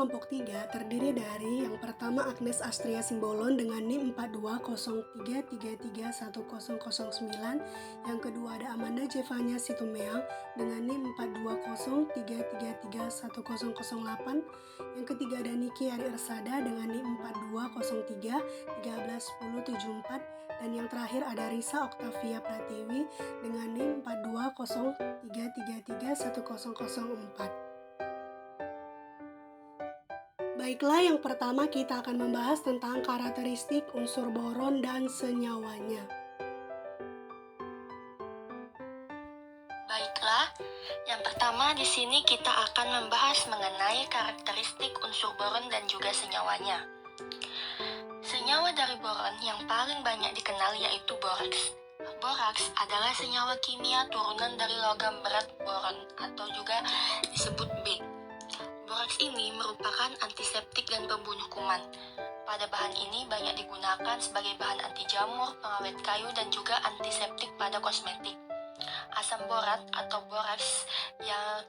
kelompok 3 terdiri dari yang pertama Agnes Astria Simbolon dengan NIM 4203331009, yang kedua ada Amanda Jevanya Situmeang dengan NIM 4203331008, yang ketiga ada Niki Ari Ersada dengan NIM 4203131074, dan yang terakhir ada Risa Oktavia Pratiwi dengan NIM 4203331004. Baiklah, yang pertama kita akan membahas tentang karakteristik unsur boron dan senyawanya. Baiklah, yang pertama di sini kita akan membahas mengenai karakteristik unsur boron dan juga senyawanya. Senyawa dari boron yang paling banyak dikenal yaitu boraks. Boraks adalah senyawa kimia turunan dari logam berat boron atau juga disebut B. Boraks ini merupakan antiseptik dan pembunuh kuman. Pada bahan ini banyak digunakan sebagai bahan anti jamur, pengawet kayu, dan juga antiseptik pada kosmetik. Asam borat atau boraks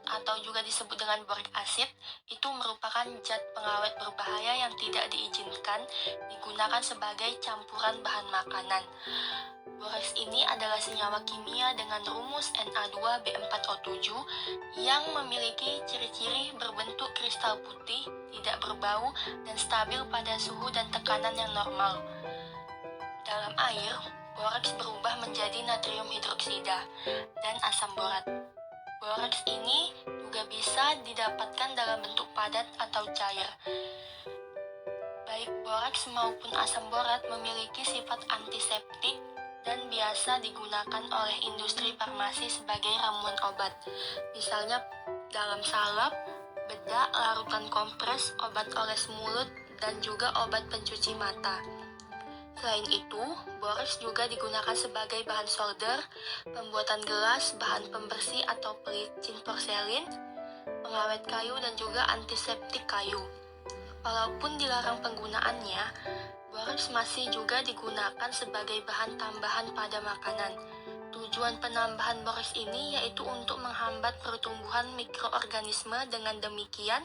atau juga disebut dengan borik asid itu merupakan zat pengawet berbahaya yang tidak diizinkan digunakan sebagai campuran bahan makanan. Boraks ini adalah senyawa kimia dengan rumus Na2B4O7 yang memiliki ciri-ciri berbentuk kristal putih, tidak berbau, dan stabil pada suhu dan tekanan yang normal. Dalam air, boraks berubah menjadi natrium hidroksida dan asam borat. Boraks ini juga bisa didapatkan dalam bentuk padat atau cair. Baik boraks maupun asam borat memiliki sifat antiseptik dan biasa digunakan oleh industri farmasi sebagai ramuan obat. Misalnya dalam salep, bedak, larutan kompres, obat oles mulut, dan juga obat pencuci mata. Selain itu, boraks juga digunakan sebagai bahan solder, pembuatan gelas, bahan pembersih atau pelicin porselin, pengawet kayu, dan juga antiseptik kayu. Walaupun dilarang penggunaannya, boraks masih juga digunakan sebagai bahan tambahan pada makanan. Tujuan penambahan boraks ini yaitu untuk menghambat pertumbuhan mikroorganisme. Dengan demikian,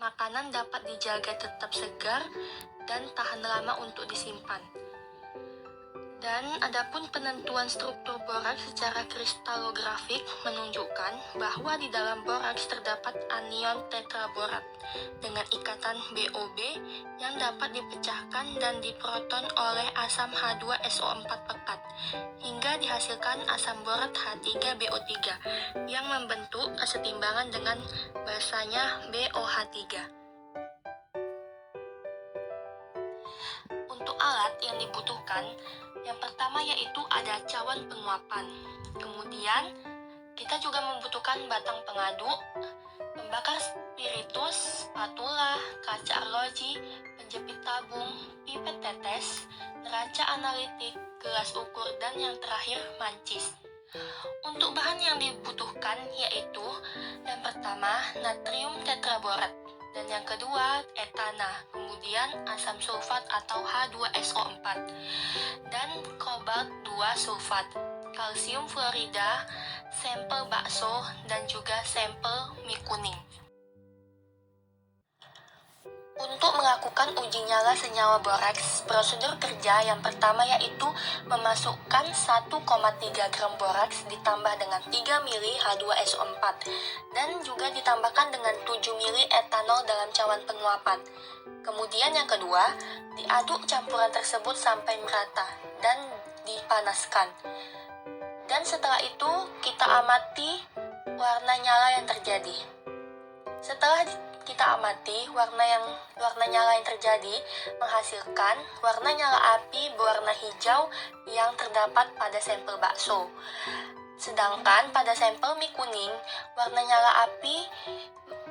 makanan dapat dijaga tetap segar dan tahan lama untuk disimpan. Dan adapun penentuan struktur boraks secara kristalografik menunjukkan bahwa di dalam boraks terdapat anion tetraborat dengan ikatan BOB yang dapat dipecahkan dan diproton oleh asam H2SO4 pekat hingga dihasilkan asam borat H3BO3 yang membentuk kesetimbangan dengan basanya BOH3. Untuk alat yang dibutuhkan, yang pertama yaitu ada cawan penguapan. Kemudian kita juga membutuhkan batang pengaduk, pembakar spiritus, spatula, kaca arloji, penjepit tabung, pipet tetes, neraca analitik, gelas ukur, dan yang terakhir mancis. Untuk bahan yang dibutuhkan yaitu yang pertama natrium tetraborat, dan yang kedua etana, kemudian asam sulfat atau H2SO4, dan kobalt 2 sulfat, kalsium fluorida, sampel bakso, dan juga sampel mie kuning. Untuk melakukan uji nyala senyawa boraks, prosedur kerja yang pertama yaitu memasukkan 1,3 gram boraks ditambah dengan 3 ml H2SO4 dan juga ditambahkan dengan 7 ml etanol dalam cawan penguapan. Kemudian yang kedua, diaduk campuran tersebut sampai merata dan dipanaskan. Dan setelah itu kita amati warna nyala yang terjadi. Setelah kita amati warna nyala yang terjadi menghasilkan warna nyala api berwarna hijau yang terdapat pada sampel bakso. Sedangkan pada sampel mie kuning, warna nyala api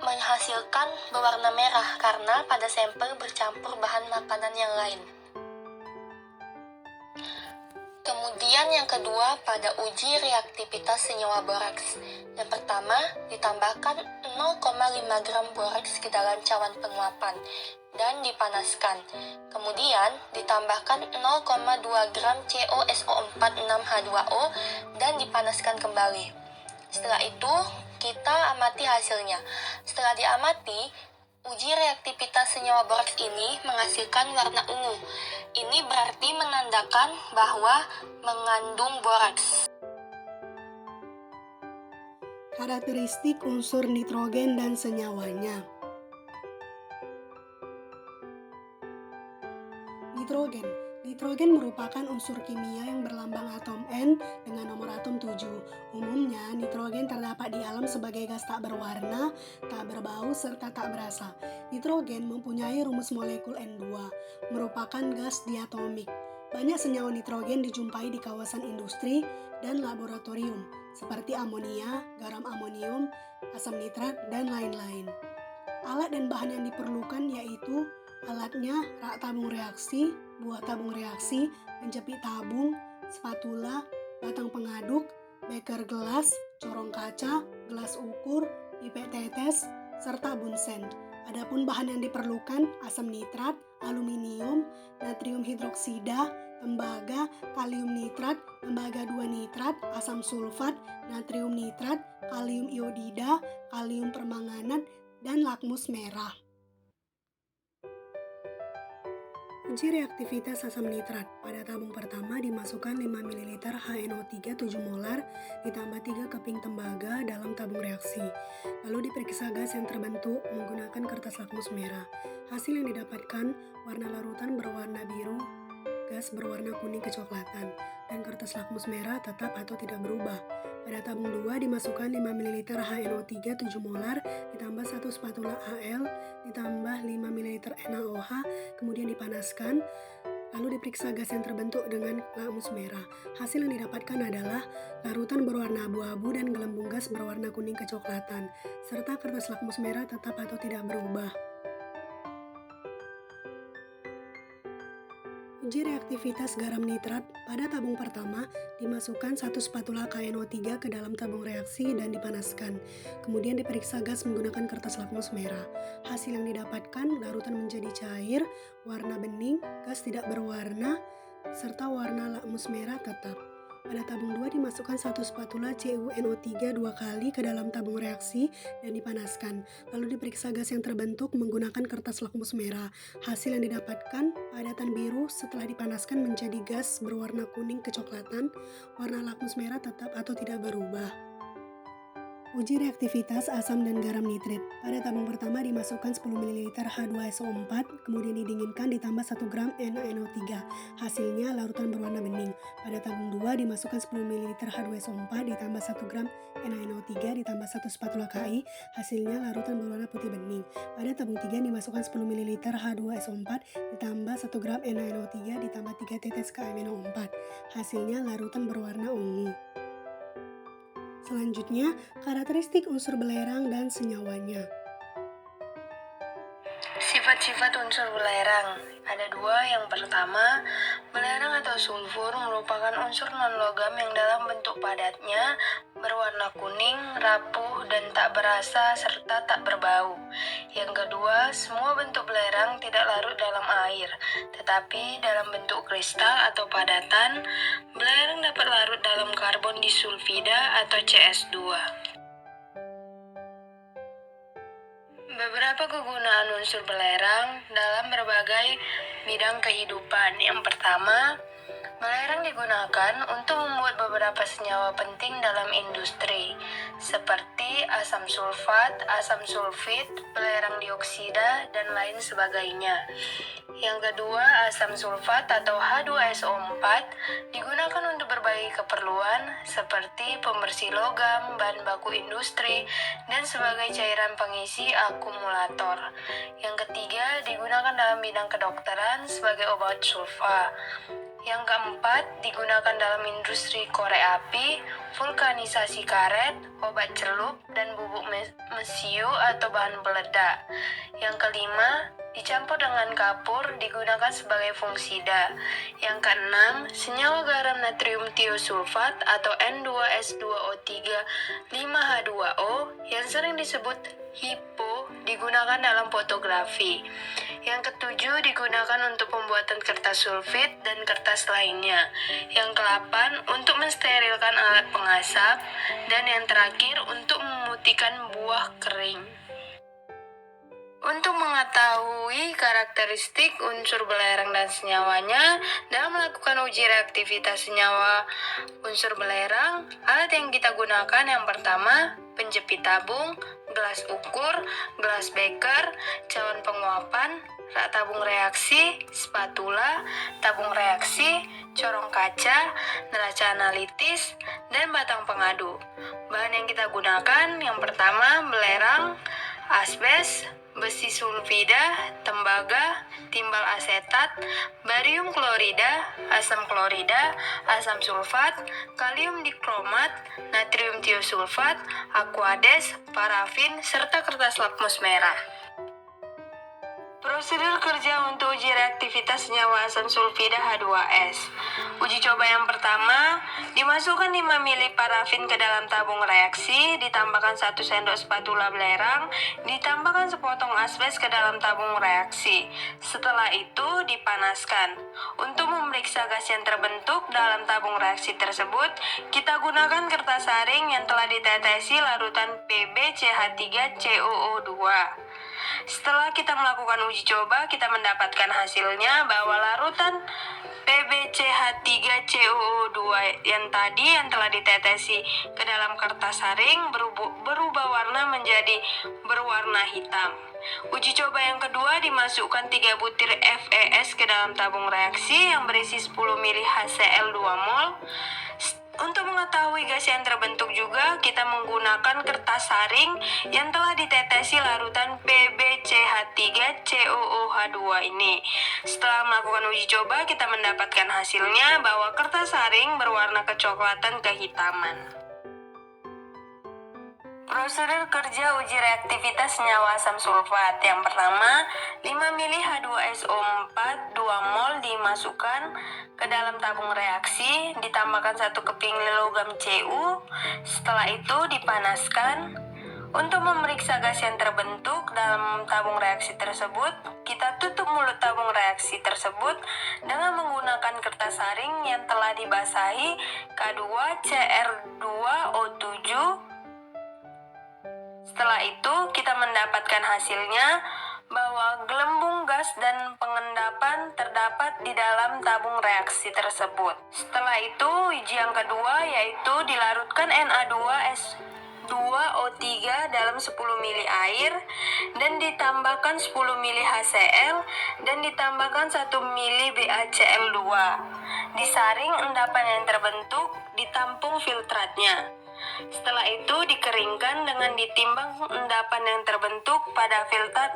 menghasilkan berwarna merah karena pada sampel bercampur bahan makanan yang lain. Kemudian yang kedua pada uji reaktivitas senyawa boraks. Yang pertama, ditambahkan 0,5 gram boraks ke dalam cawan penguapan dan dipanaskan. Kemudian ditambahkan 0,2 gram COSO4 6H2O dan dipanaskan kembali. Setelah itu, kita amati hasilnya. Setelah diamati, Uji reaktivitas senyawa boraks ini menghasilkan warna ungu. Ini berarti menandakan bahwa mengandung boraks. Karakteristik unsur nitrogen dan senyawanya. Nitrogen merupakan unsur kimia yang berlambang atom N dengan nomor atom 7. Umumnya, nitrogen terdapat di alam sebagai gas tak berwarna, tak berbau, serta tak berasa. Nitrogen mempunyai rumus molekul N2, merupakan gas diatomik. Banyak senyawa nitrogen dijumpai di kawasan industri dan laboratorium, seperti amonia, garam amonium, asam nitrat, dan lain-lain. Alat dan bahan yang diperlukan yaitu alatnya rak tabung reaksi, buah tabung reaksi, penjepit tabung, spatula, batang pengaduk, beker gelas, corong kaca, gelas ukur, pipet tetes, serta bunsen. Adapun bahan yang diperlukan asam nitrat, aluminium, natrium hidroksida, tembaga, kalium nitrat, tembaga 2 nitrat, asam sulfat, natrium nitrat, kalium iodida, kalium permanganat, dan lakmus merah. Uji reaktivitas asam nitrat. Pada tabung pertama dimasukkan 5 ml HNO3 7 molar ditambah 3 keping tembaga dalam tabung reaksi. Lalu diperiksa gas yang terbentuk menggunakan kertas lakmus merah. Hasil yang didapatkan warna larutan berwarna biru, gas berwarna kuning kecoklatan, dan kertas lakmus merah tetap atau tidak berubah. Pada tabung 2 dimasukkan 5 ml HNO3 7 molar ditambah 1 spatula AL ditambah 5 ml NaOH, kemudian dipanaskan, lalu diperiksa gas yang terbentuk dengan lakmus merah. Hasil yang didapatkan adalah larutan berwarna abu-abu dan gelembung gas berwarna kuning kecoklatan, serta kertas lakmus merah tetap atau tidak berubah. Uji reaktivitas garam nitrat. Pada tabung pertama, dimasukkan 1 spatula KNO3 ke dalam tabung reaksi dan dipanaskan. Kemudian diperiksa gas menggunakan kertas lakmus merah. Hasil yang didapatkan, larutan menjadi cair, warna bening, gas tidak berwarna, serta warna lakmus merah tetap. Pada tabung 2 dimasukkan 1 spatula CuNO3 2 kali ke dalam tabung reaksi dan dipanaskan. Lalu diperiksa gas yang terbentuk menggunakan kertas lakmus merah. Hasil yang didapatkan, padatan biru setelah dipanaskan menjadi gas berwarna kuning kecoklatan. Warna lakmus merah tetap atau tidak berubah. Uji reaktivitas asam dan garam nitrit. Pada tabung pertama dimasukkan 10 ml H2SO4, kemudian didinginkan ditambah 1 gram NaNO3. Hasilnya larutan berwarna bening. Pada tabung 2 dimasukkan 10 ml H2SO4 ditambah 1 gram NaNO3 ditambah 1 spatula KI. Hasilnya larutan berwarna putih bening. Pada tabung 3 dimasukkan 10 ml H2SO4 ditambah 1 gram NaNO3 ditambah 3 tetes KMNO4. Hasilnya larutan berwarna ungu. Selanjutnya, karakteristik unsur belerang dan senyawanya. Sifat-sifat unsur belerang ada dua. Yang pertama, belerang atau sulfur merupakan unsur non-logam yang dalam bentuk padatnya berwarna kuning, rapuh, dan tak berasa serta tak berbau. Yang kedua, semua bentuk belerang tidak larut dalam air, tetapi dalam bentuk kristal atau padatan. Belerang dapat larut dalam karbon disulfida atau CS2. Beberapa kegunaan unsur belerang dalam berbagai bidang kehidupan. Yang pertama, belerang digunakan untuk membuat beberapa senyawa penting dalam industri, seperti asam sulfat, asam sulfit, belerang dioksida, dan lain sebagainya. Yang kedua, asam sulfat atau H2SO4 digunakan untuk berbagai keperluan seperti pembersih logam, bahan baku industri, dan sebagai cairan pengisi akumulator. Yang ketiga, digunakan dalam bidang kedokteran sebagai obat sulfa. Yang keempat, digunakan dalam industri korek api, vulkanisasi karet, obat celup, dan bubuk mesiu atau bahan peledak. Yang kelima, dicampur dengan kapur, digunakan sebagai fungsida. Yang keenam, senyawa garam natrium tiosulfat atau N2S2O3 5H2O yang sering disebut HIPO digunakan dalam fotografi. Yang ketujuh, digunakan untuk pembuatan kertas sulfit dan kertas lainnya. Yang kedelapan, untuk mensterilkan alat pengasap. Dan yang terakhir, untuk memutihkan buah kering. Untuk mengetahui karakteristik unsur belerang dan senyawanya dalam melakukan uji reaktivitas senyawa unsur belerang, alat yang kita gunakan yang pertama, penjepit tabung, gelas ukur, gelas beker, cawan penguapan, rak tabung reaksi, spatula, tabung reaksi, corong kaca, neraca analitis, dan batang pengadu. Bahan yang kita gunakan yang pertama, belerang, asbes, besi sulfida, tembaga, timbal asetat, barium klorida, asam sulfat, kalium dikromat, natrium tiosulfat, aquades, parafin, serta kertas lakmus merah. Prosedur kerja untuk uji reaktivitas senyawa asam sulfida H2S. Uji coba yang pertama, dimasukkan 5 ml parafin ke dalam tabung reaksi, ditambahkan 1 sendok spatula belerang, ditambahkan sepotong asbes ke dalam tabung reaksi. Setelah itu dipanaskan. Untuk memeriksa gas yang terbentuk dalam tabung reaksi tersebut, kita gunakan kertas saring yang telah ditetesi larutan PbCH3COO2. Setelah kita melakukan uji coba, kita mendapatkan hasilnya bahwa larutan PbCH3COO2 yang telah ditetesi ke dalam kertas saring berubah warna menjadi berwarna hitam. Uji coba yang kedua, dimasukkan 3 butir FeS ke dalam tabung reaksi yang berisi 10 ml HCl 2 mol. Untuk mengetahui gas yang terbentuk juga, kita menggunakan kertas saring yang telah ditetesi larutan PbCH3COOH2 ini. Setelah melakukan uji coba, kita mendapatkan hasilnya bahwa kertas saring berwarna kecoklatan kehitaman. Prosedur kerja uji reaktivitas senyawa asam sulfat. Yang pertama, 5 ml H2SO4 2 mol dimasukkan ke dalam tabung reaksi, ditambahkan 1 keping logam Cu. Setelah itu dipanaskan. Untuk memeriksa gas yang terbentuk dalam tabung reaksi tersebut, kita tutup mulut tabung reaksi tersebut dengan menggunakan kertas saring yang telah dibasahi K2CR2O7. Setelah itu, kita mendapatkan hasilnya bahwa gelembung gas dan pengendapan terdapat di dalam tabung reaksi tersebut. Setelah itu, uji yang kedua yaitu dilarutkan Na2S2O3 dalam 10 ml air dan ditambahkan 10 ml HCl dan ditambahkan 1 ml BaCl2. Disaring endapan yang terbentuk, ditampung filtratnya. Setelah itu dikeringkan dengan ditimbang endapan yang terbentuk pada filter,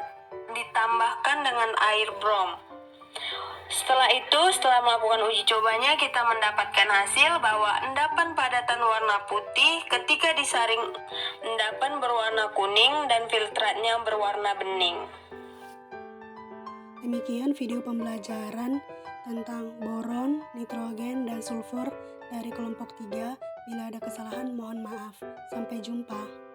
ditambahkan dengan air brom. Setelah melakukan uji cobanya, kita mendapatkan hasil bahwa endapan padatan warna putih, ketika disaring endapan berwarna kuning dan filtratnya berwarna bening. Demikian video pembelajaran tentang boron, nitrogen, dan sulfur dari kelompok 3. Bila ada kesalahan, mohon maaf. Sampai jumpa.